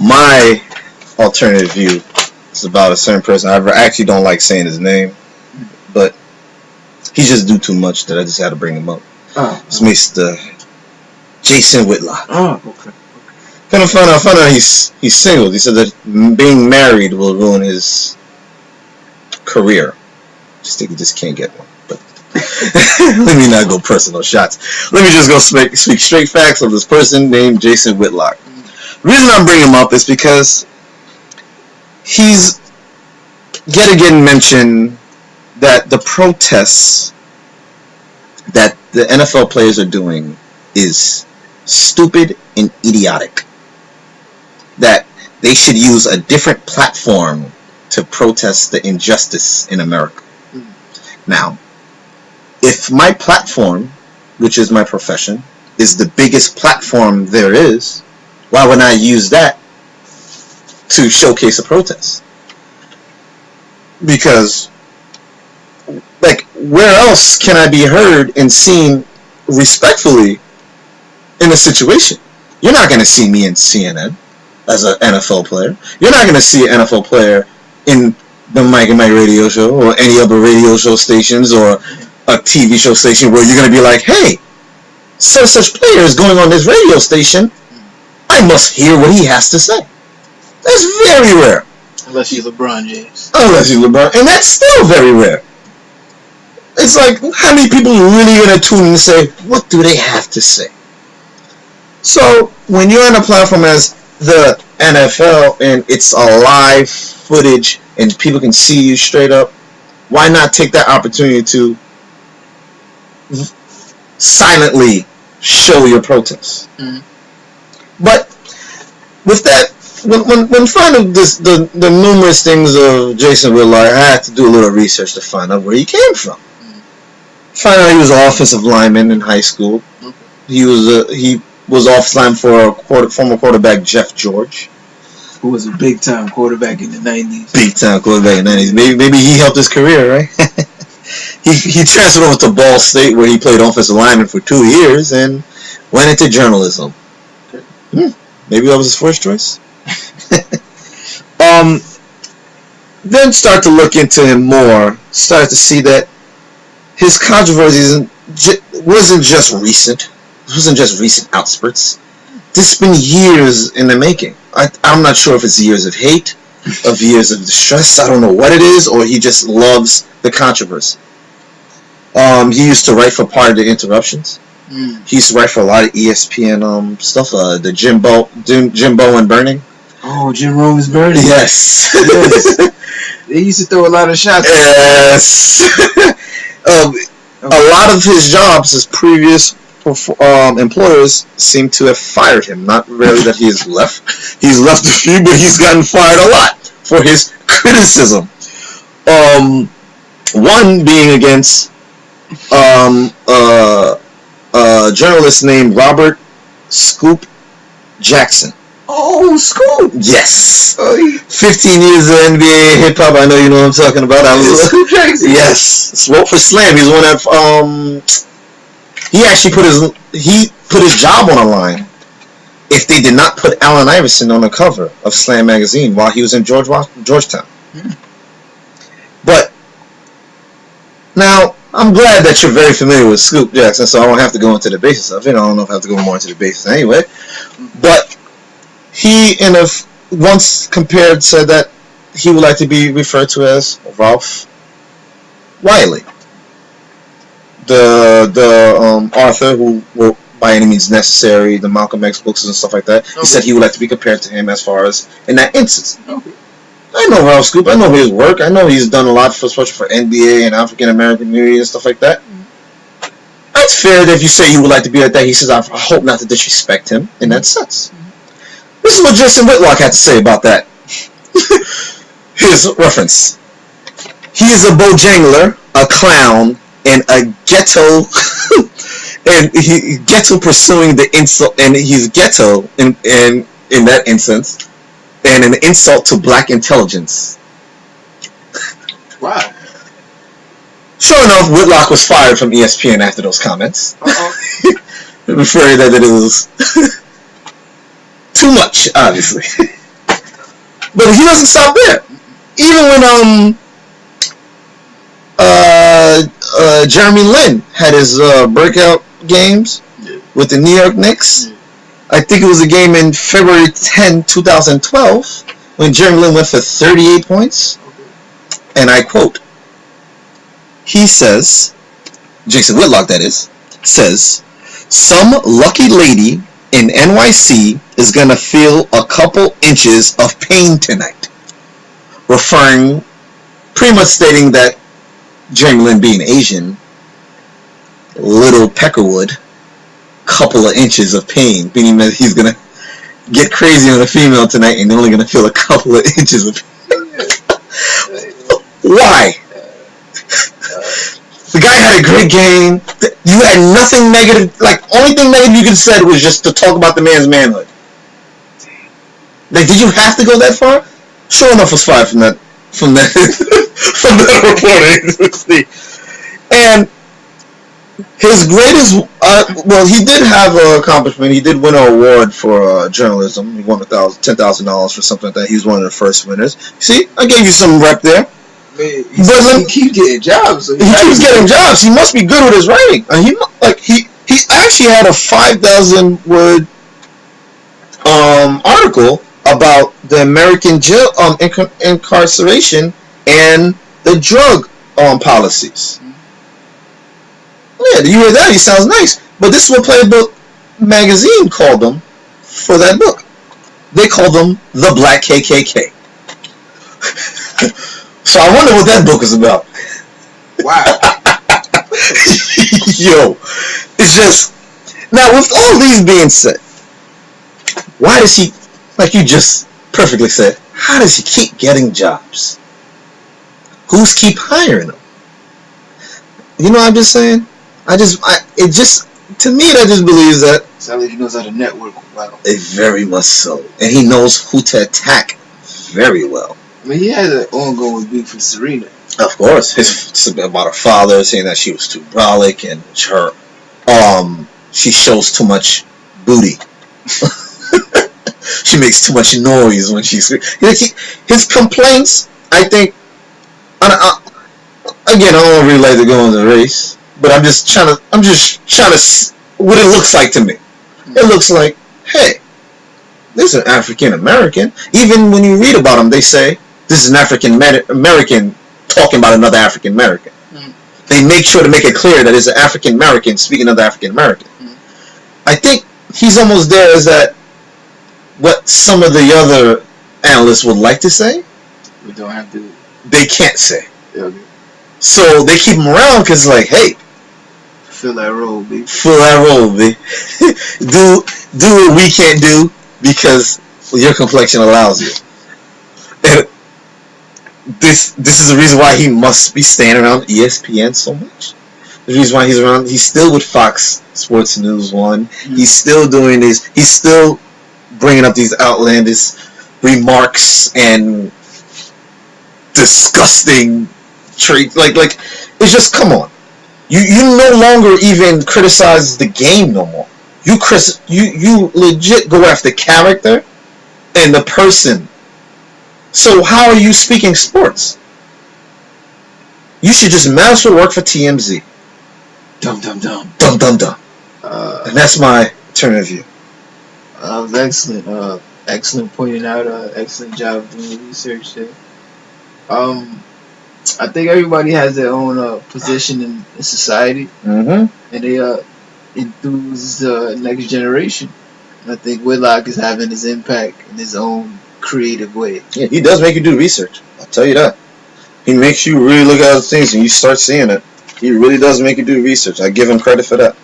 My alternative view is about a certain person. I actually don't like saying his name, but he just do too much that I just had to bring him up. It's Mr. Jason Witlock. Okay. Kind of found out he's single. He said that being married will ruin his career. Just think he just can't get one. But let me not go personal shots. Let me just go speak straight facts of this person named Jason Witlock. The reason I'm bringing him up is because he's yet again mentioned that the protests that the NFL players are doing is stupid and idiotic. That they should use a different platform to protest the injustice in America. Now, if my platform, which is my profession, is the biggest platform there is, why would I use that to showcase a protest? Because, like, where else can I be heard and seen respectfully in a situation? You're not going to see me in CNN as an NFL player. You're not going to see an NFL player in the Mike and Mike radio show or any other radio show stations or a TV show station where you're going to be like, hey, such player is going on this radio station. I must hear what he has to say. That's very rare. Unless you're LeBron James. Unless you're LeBron. And that's still very rare. It's like, how many people are really going to tune in and say, what do they have to say? So, when you're on a platform as the NFL and it's a live footage and people can see you straight up, why not take that opportunity to silently show your protest? But with that, when finding the numerous things of Jason Witlock, I had to do a little research to find out where he came from. Find out he was an offensive lineman in high school. He was offensive lineman for former quarterback Jeff George, who was a big time quarterback in the 90s. Big time quarterback in the 90s. Maybe he helped his career, right? he transferred over to Ball State where he played offensive lineman for 2 years and went into journalism. Maybe that was his first choice. Then start to look into him more. Start to see that his controversies wasn't just recent. It wasn't just recent outspurts. This has been years in the making. I'm not sure if it's years of hate, of years of distress. I don't know what it is, or he just loves the controversy. He used to write for Part of the Interruptions. He used to write for a lot of ESPN stuff. The Jimbo and Burning. Oh, Jim Rome's Burning. Yes. They used to throw a lot of shots. Yes. A lot of his jobs, his previous employers seem to have fired him. Not really that he's left. He's left a few, but he's gotten fired a lot for his criticism. One being against a journalist named Robert Scoop Jackson. Oh, Scoop! Yes. 15 years of NBA hip-hop. I know you know what I'm talking about. Scoop Jackson? Yes. Swope for Slam. He's the one that he actually put his job on the line if they did not put Allen Iverson on the cover of Slam magazine while he was in Georgetown. But now I'm glad that you're very familiar with Scoop Jackson, so I won't have to go into the basis of it. I don't know if I have to go more into the basis anyway. But he once said that he would like to be referred to as Ralph Wiley, the author who wrote By Any Means Necessary, the Malcolm X books and stuff like that. He said he would like to be compared to him as far as in that instance. I know Ralph Scoop. I know his work. I know he's done a lot especially for NBA and African American community and stuff like that. It's fair that if you say you would like to be like that, he says, I hope not to disrespect him in that sense. This is what Jason Witlock had to say about that. His reference. He is a bojangler, a clown, and a ghetto, and he ghetto pursuing the insult, and he's ghetto in that instance, and an insult to black intelligence. Wow. Sure enough, Witlock was fired from ESPN after those comments. Referring that it was too much, obviously. But he doesn't stop there. Even when Jeremy Lin had his breakout games with the New York Knicks. I think it was a game in February 10, 2012, when Jeremy Lin went for 38 points. And I quote, he says, Jason Witlock that is, says, "Some lucky lady in NYC is going to feel a couple inches of pain tonight." Referring, pretty much stating that Jeremy Lin being Asian, little Peckerwood, couple of inches of pain, meaning that he's going to get crazy on a female tonight and only going to feel a couple of inches of pain. Why? The guy had a great game. You had nothing negative. Like, only thing negative you could have said was just to talk about the man's manhood. Like, did you have to go that far? Sure enough was fired from that from that reporting. And his greatest, well, he did have an accomplishment. He did win an award for journalism. He won $10,000 for something like that. He was one of the first winners. See, I gave you some rep there. Man, he keeps getting jobs. So he keeps getting jobs. He must be good with his writing. He actually had a 5,000 word article about the American jail incarceration and the drug policies. Yeah, you hear that? He sounds nice. But this is what Playbook magazine called them for that book. They called them the Black KKK. So I wonder what that book is about. Wow. Yo, it's just, now with all these being said, why does he, like you just perfectly said, how does he keep getting jobs? Who's keep hiring him? You know what I'm just saying? To me, that just believes that. Sounds like he knows how to network well. Very much so. And he knows who to attack very well. I mean, he had an ongoing beef with Serena. Of course. It's about her father, saying that she was too brolic and she shows too much booty. She makes too much noise when she's... His complaints, I think... Again, I don't want to really like to go into the race, but I'm just trying to what it looks like to me. It looks like, hey, this is an African American. Even when you read about them, they say this is an African American talking about another African American. They make sure to make it clear that it's an African American speaking of the African American. I think he's almost there. Is that what some of the other analysts would like to say? We don't have to. They can't say. Okay. So they keep him around because, like, hey, fill that role, B. Fill that role, B. do what we can't do because your complexion allows you. And this is the reason why he must be staying around ESPN so much. The reason why he's around, he's still with Fox Sports News 1. He's still doing this. He's still bringing up these outlandish remarks and disgusting traits. Like it's just, come on. You no longer even criticize the game no more. You legit go after character and the person. So how are you speaking sports? You should just master work for TMZ. Dum. And that's my alternative view. That was excellent. Excellent pointing out. Excellent job doing the research there. I think everybody has their own position in society, and they enthuse the next generation. And I think Witlock is having his impact in his own creative way. Yeah, he does make you do research. I'll tell you that. He makes you really look at other things and you start seeing it. He really does make you do research. I give him credit for that.